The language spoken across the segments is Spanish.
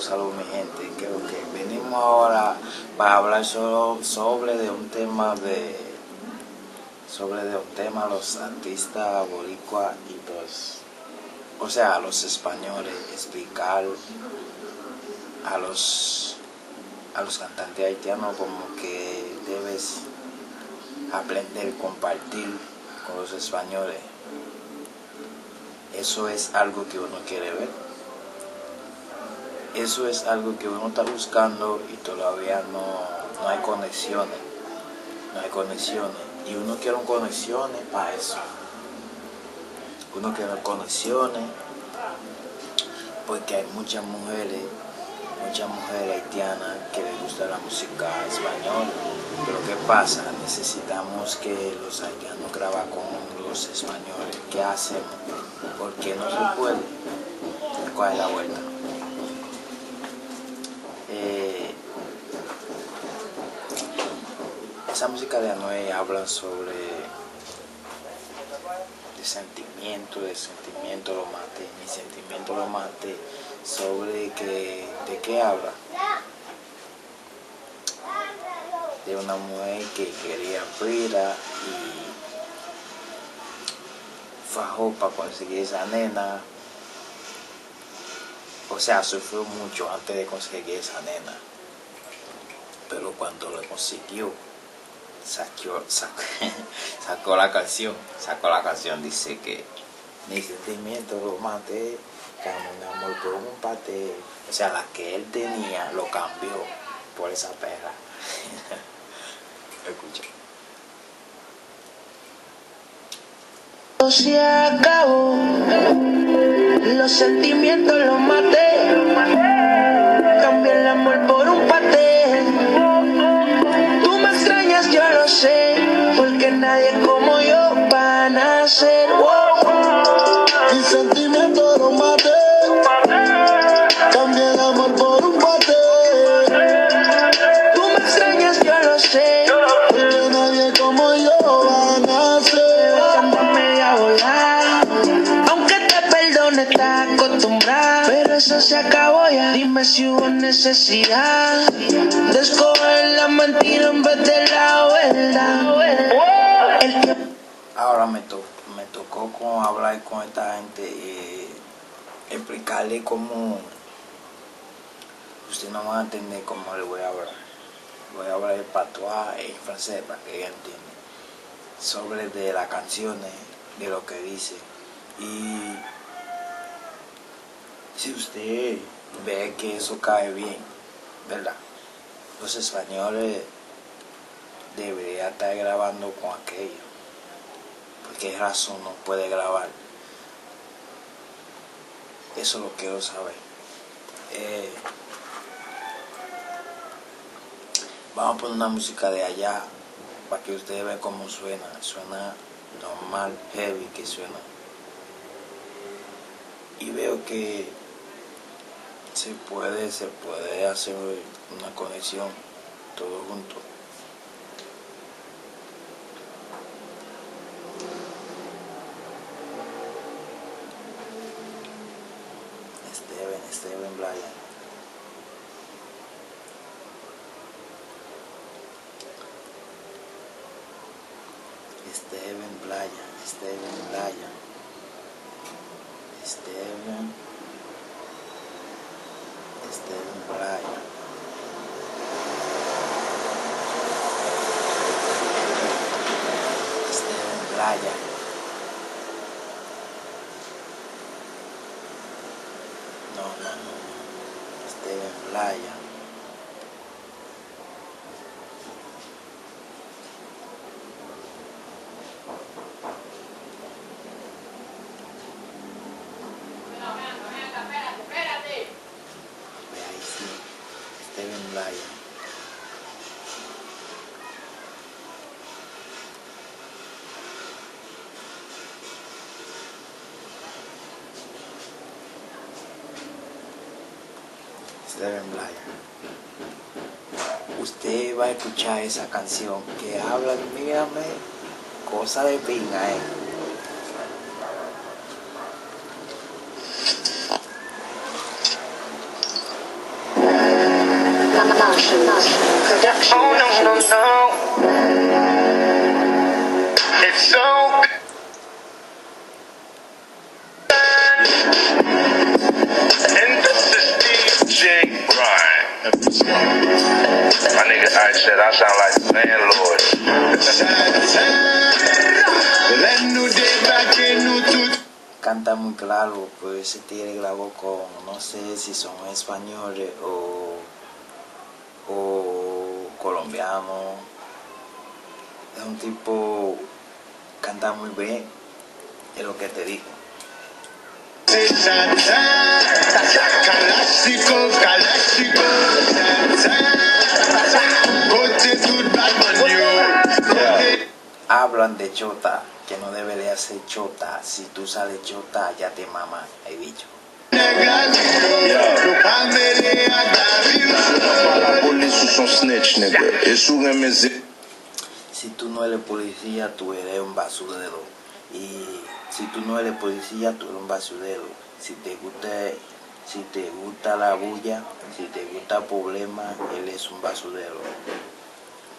salud mi gente. Creo que venimos ahora para hablar solo sobre un tema los artistas boricua y o sea, los españoles, explicar a los cantantes haitianos como que debes aprender a compartir con los españoles. Eso es algo que uno quiere ver. Eso es algo que uno está buscando y todavía no hay conexiones. No hay conexiones. Y uno quiere conexiones para eso. Uno quiere conexiones porque hay muchas mujeres haitianas que les gusta la música española. Pero ¿qué pasa? Necesitamos que los haitianos graben con los españoles. ¿Qué hacemos? Porque no se puede. ¿Cuál es la vuelta? Esa música de Anuel habla sobre de sentimiento, lo maté, mi sentimiento lo maté. Sobre ¿de qué habla? De una mujer que quería pira y fajó para conseguir esa nena. O sea, sufrió mucho antes de conseguir esa nena. Pero cuando lo consiguió, sacó la canción. Dice que mi sentimiento lo maté, cambié mi amor por un paté. O sea, la que él tenía lo cambió por esa perra. Escucha. Se acabó, los sentimientos los maté, cambié el amor por un paté. Tú me extrañas, yo lo sé, porque nadie como yo va a nacer. Mis sentimientos los maté, cambié el amor por un paté. Tú me extrañas, yo lo sé, porque nadie como yo va a nacer. a volar, aunque te perdone estás acostumbrada, pero eso se acabó ya. Dime si hubo necesidad de escoger la mentira en vez de la verdad. Ahora me tocó con hablar con esta gente y explicarle cómo usted no va a entender cómo le voy a hablar. Voy a hablar en patois en francés para que ella entienda sobre de las canciones, de lo que dice. Y si usted ve que eso cae bien, ¿verdad? Los españoles deberían estar grabando con aquello. ¿Por qué razón no puede grabar? Eso lo quiero saber. Vamos a poner una música de allá para que ustedes vean cómo suena. Suena normal, heavy que suena. Y veo que se puede hacer una conexión todo junto. Steven Bryan. Steven Bryan. No. Steven Bryan. Ve ahí sí. Steven Bryan. Steven Bryan. Usted va a escuchar esa canción que habla, mírame, cosa de pinga, Oh no, no, no. It's so and this is DJ Grind. My nigga I said I sound like the landlord. Canta muy claro, pues ese tigre grabó con, no sé si son españoles o colombianos. Es un tipo, canta muy bien, es lo que te digo. Hablan de chota, que no debería ser chota. Si tú sales chota, ya te mama el bicho. Si tú no eres policía, tú eres un basurero. Y si tú no eres policía, tú eres un basurero. Si te gusta la bulla, si te gusta el problema, él es un basurero.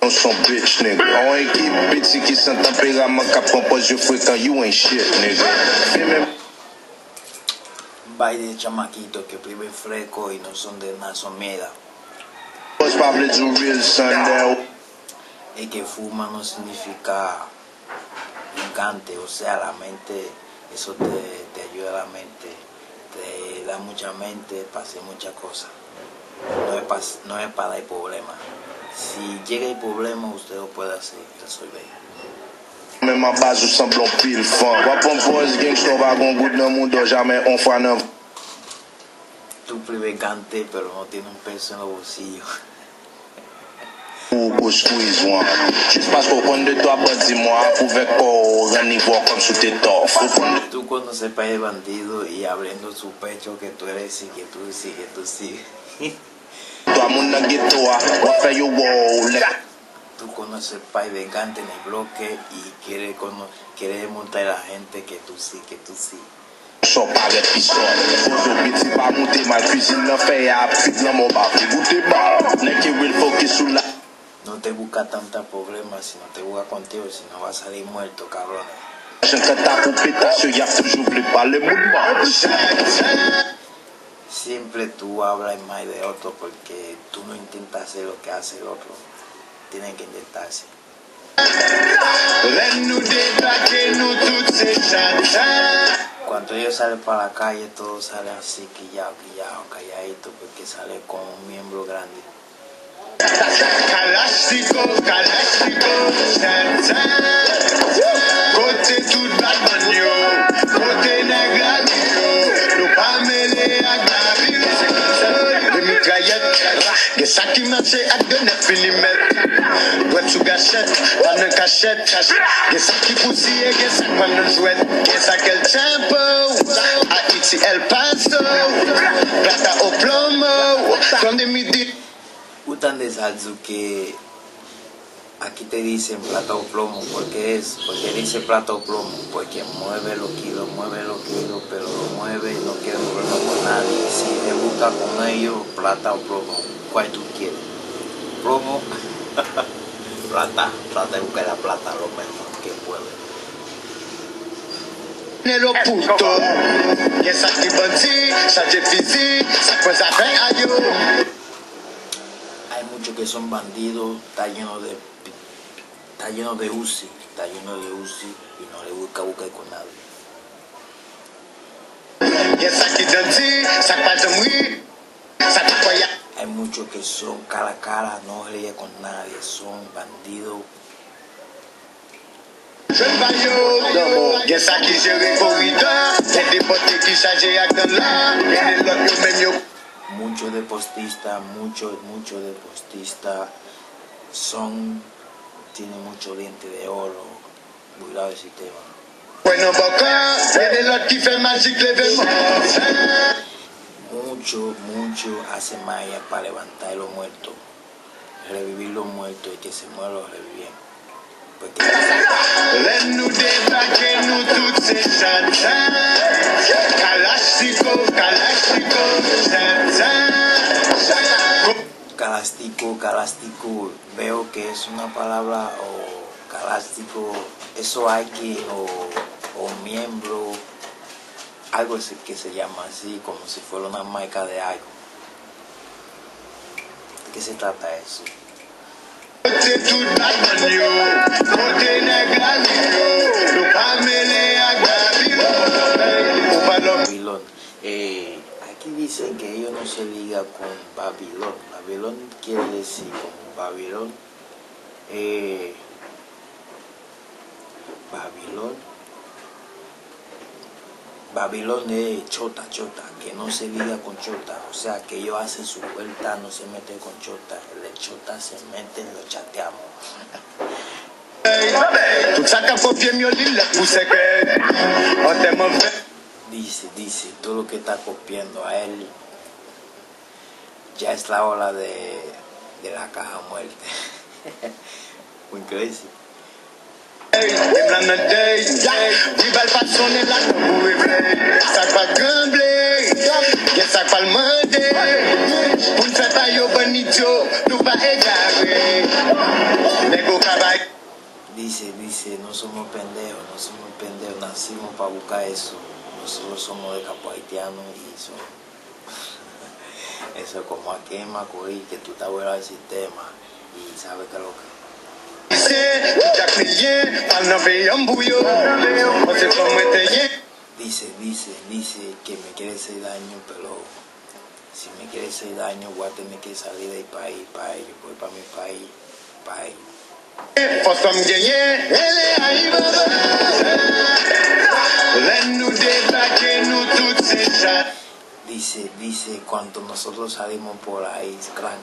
On some bitch, nigga. On ain't keep bitch qui s'entend pegar ma capon pos yo fue quand you ain't shit, nigga. Baile de chamaquitos que viven fresco y no son de nada, son mierda. What's probably too real, son, now. El que fuma no significa gigante, o sea, la mente, eso te ayuda a la mente, te da mucha mente para hacer muchas cosas. No es para el problema. Si llega el problema, usted lo puede hacer, resolver. Même ma base ou semblant pile fan. Va pas me voir gangster wagon goût dans mon dos jamais on fois neuf. Tú privegante, pero no tiene un peso en los bolsillos. Ou squeeze one. Juste parce qu'on compte de toi, bah dis-moi, pouvait qu'on renivre comme sous tes torts. Tú cuando sepas el bandido y abriendo su pecho que tú eres sí, que tú sí, que tú sí. Toi mon ghetto, va faire your wall. Tú conoces el vengante en el bloque y quiere montar a la gente que tú sí, que tú sí. So par épisode. Faut petit pas monter ma cuisine la fait à fit dans mon bar. Goûter bar. N'est qui will focus sur la. No te busca tanta problemas, si no te busca contigo, si no vas a salir muerto, cabrones. Siempre tú hablas más de otro porque tú no intentas hacer lo que hace el otro. Tienen que intentarse. Cuando ellos salen para la calle, todos salen así, calladito, porque salen con un miembro grande. Sa ki matche ak de net finimet. Dwet sou gachet, pan nan kachet. Gen sa ki pousiye, gen sa pan nan jwet. Gen sa kel tempo, Haiti El Paso, plata o plomo, donde mi di. Gustan de salsa que aquí te dicen plata o plomo, porque dice plata o plomo, porque mueve los kilos, pero lo mueve y no quiere problema con nadie. Si te busca con ellos, plata o plomo, ¿cuál tú quieres? Plomo, plata y busca la plata lo mejor que puede. Nero puto, gen sa ki bandi, chaje fizi, sa kon sa fe ayo. Hay muchos que son bandidos, está lleno de Uzi, y no le busca con nadie. Hay muchos que son cara a cara, no ríe con nadie, son bandidos. Muchos deportistas tienen mucho diente de oro, cuidado el sistema. Mucho hace magia para levantar los muertos, revivir los muertos y que se mueran los reviven. Porque Kalashnikov, calástico, veo que es una palabra o calástico, eso alguien o miembro, algo que se llama así, como si fuera una marca de algo. ¿De qué se trata eso? Babilón. Aquí dicen que ellos no se liga con Babilón. Babilón quiere decir como Babilón. Babilón es chota, que no se liga con chota. O sea, que ellos hacen su vuelta, no se meten con chota. El de chota se mete, lo chateamos. Dice, todo lo que está copiando a él, ya es la hora de la caja muerte. Muy crazy. Dice, no somos pendejos, nacimos para buscar eso. Nosotros somos de Capo Haitiano y eso. Eso es como aquí en Macorís, que tú estás fuera del sistema y sabes que lo que. Dice que me quiere hacer daño, pero si me quiere hacer daño voy a tener que salir del país, voy para mi país. Dice, cuando nosotros salimos por ahí, cran,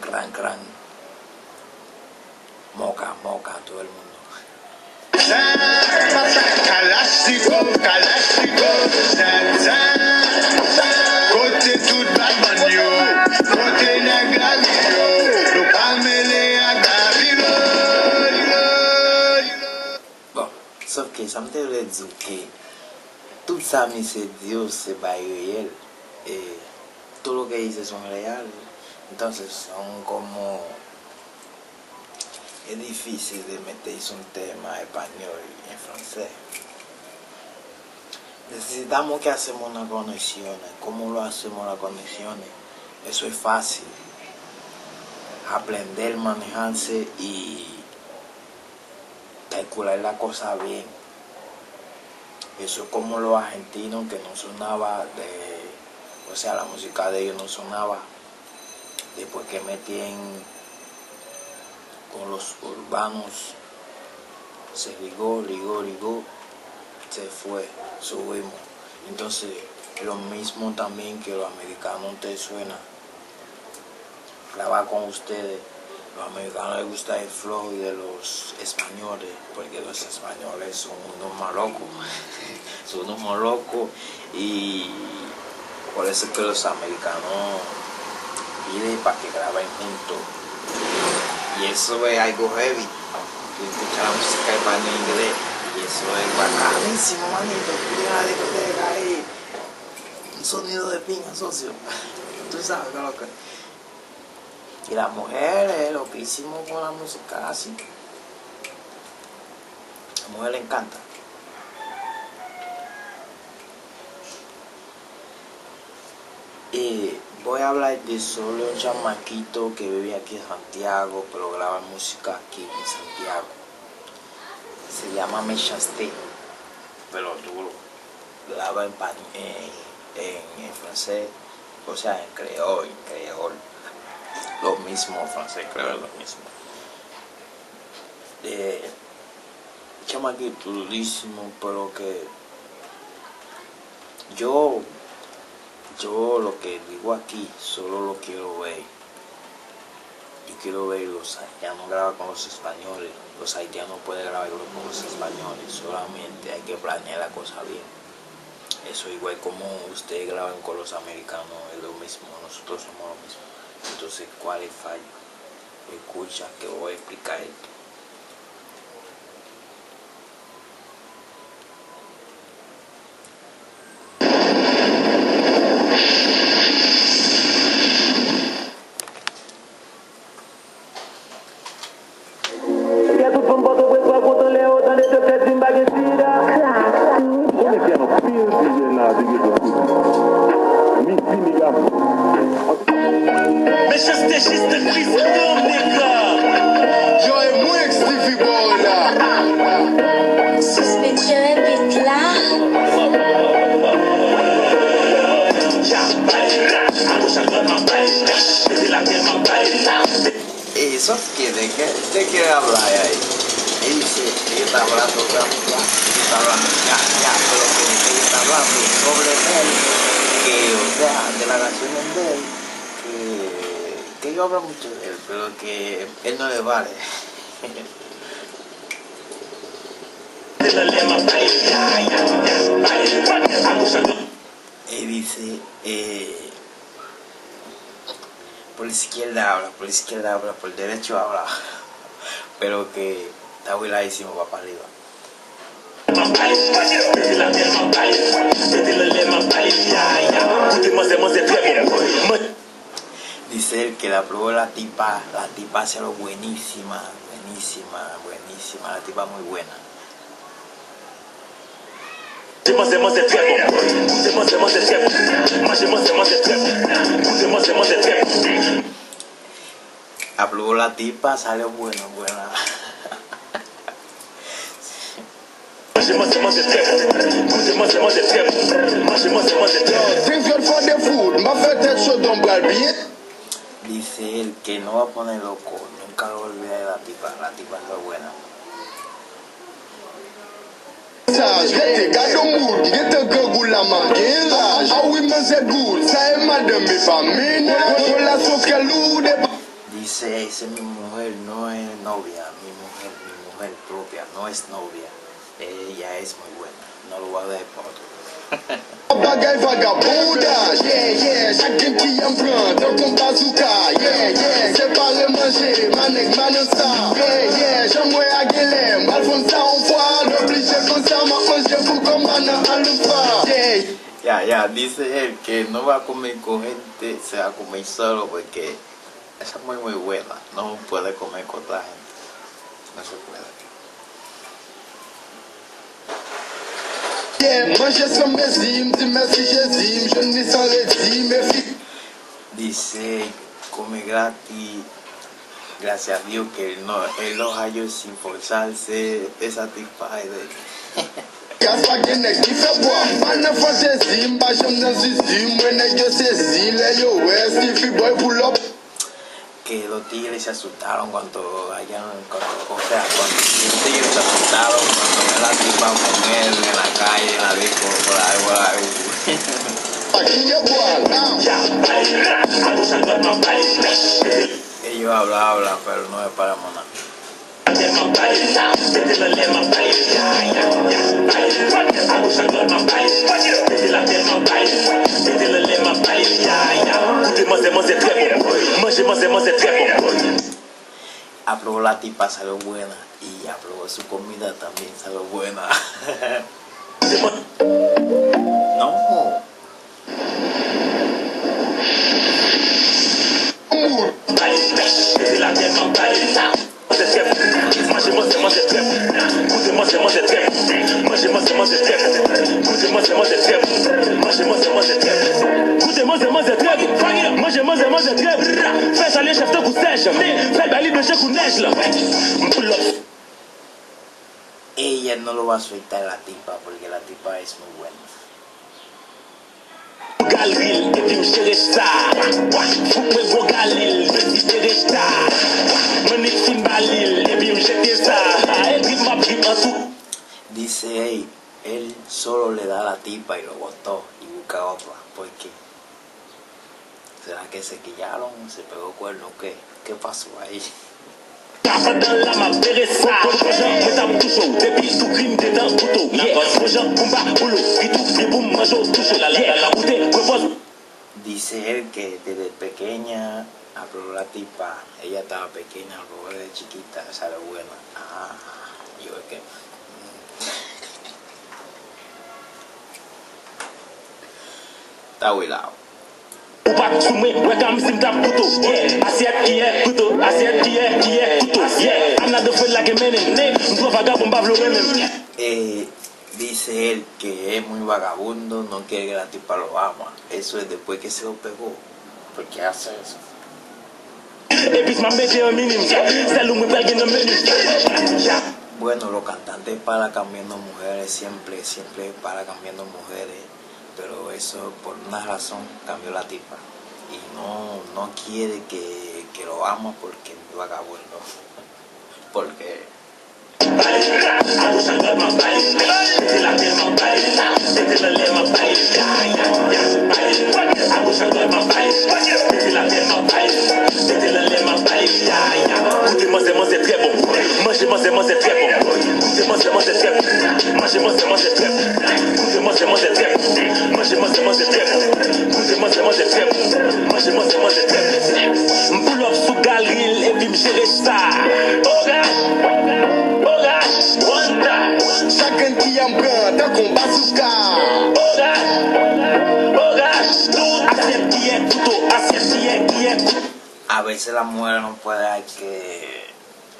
moca, todo el mundo. Bon, sauf que ça me devrait dire que tout ça, c'est Dios, c'est Bayeux, todo lo que dice son reales. Entonces son como, es difícil de meterse un tema español y en francés. Necesitamos que hacemos unas conexiones. ¿Cómo lo hacemos las conexiones? Eso es fácil. Aprender, manejarse y calcular la cosa bien. Eso es como los argentinos que no sonaba o sea, la música de ellos no sonaba. Después que metían con los urbanos, se ligó, se fue, subimos. Entonces, lo mismo también que los americanos te suena. Grabar con ustedes. Los americanos les gusta el flow de los españoles, porque los españoles son unos malocos, y por eso es que los americanos piden para que graben juntos. Y eso es algo heavy, escuchar la música española en inglés, y eso es bacanísimo, manito. Mira la discoteca ahí, un sonido de pinga, socio. Tú sabes qué es lo que. Y las mujeres, lo que hicimos con la música así, a la mujer le encanta. Voy a hablar de solo un chamaquito que vive aquí en Santiago, pero graba música aquí en Santiago. Se llama Mechaste, pero duro. Graba en francés, o sea, en creol. Lo mismo, francés, creo es lo mismo. Chamaquito durísimo, pero que yo lo que digo aquí solo lo quiero ver. Yo quiero ver los haitianos grabar con los españoles. Los haitianos pueden grabar con los españoles. Solamente hay que planear la cosa bien. Eso igual como ustedes graban con los americanos, es lo mismo. Nosotros somos lo mismo. Entonces, ¿cuál es el fallo? Escucha que voy a explicar esto. Sofía, ¿de qué habla ahí? Él dice, ella está hablando, pero que ella está hablando sobre él, que, o sea, de las canciones de él, que ella habla mucho de él, pero que él no le vale. Y dice, por la izquierda habla, por el derecho habla, pero que está huiladísimo va para arriba. Dice él que la probó la tipa se lo buenísima, la tipa muy buena. Aprobó la tipa, salió buena. Dice él que no va a poner loco, nunca lo olvida de la tipa es buena. Dice, esa mi mujer no es novia, mi mujer propia, no es novia. Ella es muy buena, no lo voy a dejar por otro. Bagay vagabunda, yeah, chacun qui emprunte, donc on bazooka, yeah, c'est pas le manger, manek manonsa, yeah, j'aimerais à Guilhem, Alfonso en foi, l'obligé comme ça, m'a mangé pour comme un alufa, Ya, dice él que no va a comer con gente, se va a comer solo porque esa es muy buena, no puede comer con otra gente, no se puede. Dice, come gratis, gracias a Dios que él los halló sin forzarse, esa tipa es de que los tigres se asustaron cuando los tigres se asustaron cuando ven la tipa con él en la calle, en la disco, por ahí. Ellos hablan, pero no es para monar. Aprobó la tipa, salió buena, y aprobó su comida también, salió buena. No. Ella no lo va a soltar a la tipa porque la tipa es muy buena. Dice él solo le da a la tipa y lo botó y busca otra. ¿Por qué? ¿Será que se quillaron? ¿Se pegó cuerno? ¿Qué pasó ahí? Dice él que desde pequeña aprobó la tipa, ella estaba pequeña, aprobó desde chiquita, salió buena. Yo es que está huilado. Dice él que es muy vagabundo, no quiere que la tipa lo ama. Eso es después que se lo pegó. ¿Por qué hace eso? Bueno, los cantantes para cambiando mujeres, siempre para cambiando mujeres, pero eso por una razón cambió la tipa y no quiere que porque lo ama, porque es vagabundo. Porque Pull up sou galil e pi mjere sa. Oh gosh, one time. Chacun qui en prend tant qu'on bazooka. Oh gosh, assiette qui est couteau, assiette qui est a veces la mujer no puede, hay que...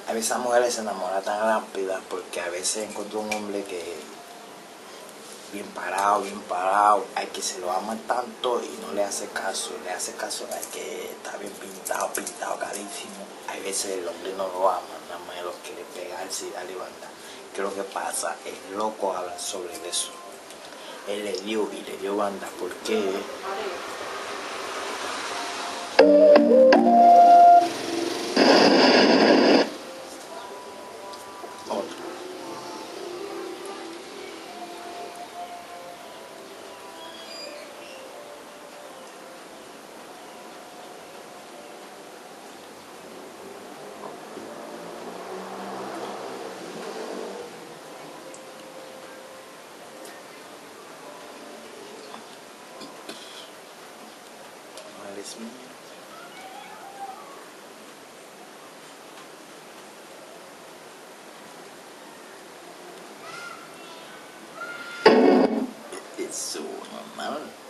A veces las mujeres se enamoran tan rápidas porque a veces encuentra un hombre que bien parado, hay que se lo ama tanto y no le hace caso, al que está bien pintado carísimo. Hay veces el hombre no lo ama, nada más lo quiere pegarse y darle banda. ¿Qué es lo que pasa? El loco habla sobre eso. Él le dio banda porque es mío. Eso, normal.